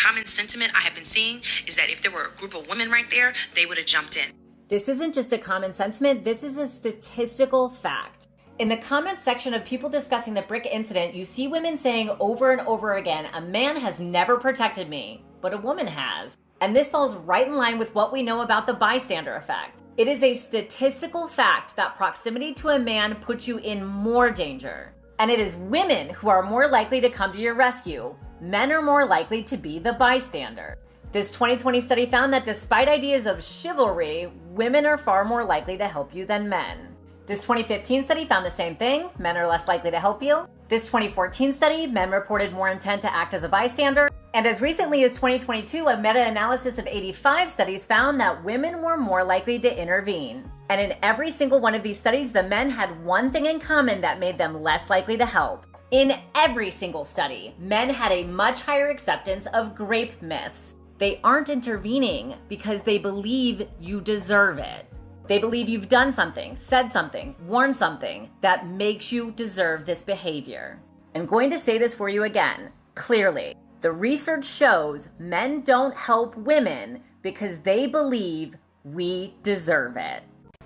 common sentiment I have been seeing is that if there were a group of women right there, they would have jumped in. This isn't just a common sentiment, this is a statistical fact. In the comments section of people discussing the brick incident, you see women saying over and over again, a man has never protected me, but a woman has. And this falls right in line with what we know about the bystander effect. It is a statistical fact that proximity to a man puts you in more danger. And it is women who are more likely to come to your rescue. Men are more likely to be the bystander. This 2020 study found that despite ideas of chivalry, women are far more likely to help you than men. This 2015 study found the same thing. Men are less likely to help you. This 2014 study, men reported more intent to act as a bystander. And as recently as 2022, a meta-analysis of 85 studies found that women were more likely to intervene. And in every single one of these studies, the men had one thing in common that made them less likely to help. In every single study, men had a much higher acceptance of grape myths. They aren't intervening because they believe you deserve it. They believe you've done something, said something, worn something that makes you deserve this behavior. I'm going to say this for you again, clearly. The research shows men don't help women because they believe we deserve it.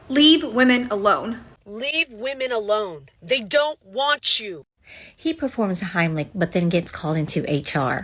Leave women alone. Leave women alone. They don't want you. He performs Heimlich, but then gets called into HR.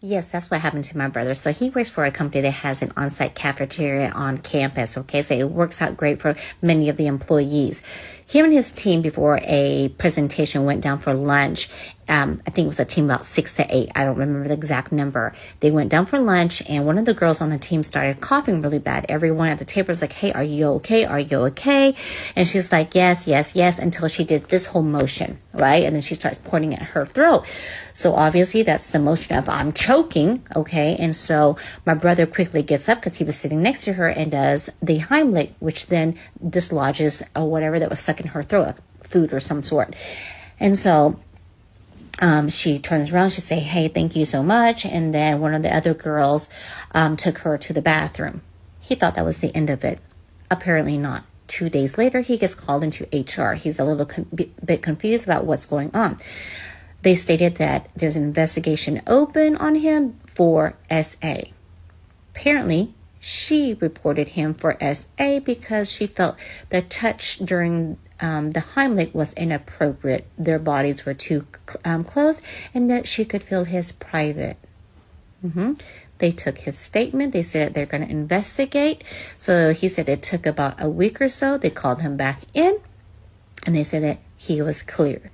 Yes, that's what happened to my brother. So he works for a company that has an on-site cafeteria on campus. Okay, so it works out great for many of the employees. Him and his team, before a presentation, went down for lunch. I think it was a team about 6 to 8. I don't remember the exact number. They went down for lunch, and one of the girls on the team started coughing really bad. Everyone at the table was like, "Hey, are you okay? Are you okay?" And she's like, "Yes, yes, yes," until she did this whole motion, right? And then she starts pointing at her throat. So obviously that's the motion of I'm choking, okay? And so my brother quickly gets up because he was sitting next to her and does the Heimlich, which then dislodges whatever that was stuck in her throat, like food or some sort. And so she turns around, she say, "Hey, thank you so much." And then one of the other girls took her to the bathroom. He thought that was the end of it. Apparently not. 2 days later, he gets called into HR. He's a little bit confused about what's going on. They stated that there's an investigation open on him for SA. Apparently, she reported him for SA because she felt the touch during the Heimlich was inappropriate. Their bodies were too close, and that she could feel his private. They took his statement. They said they're going to investigate. So he said it took about a week or so. They called him back in, and they said that he was cleared.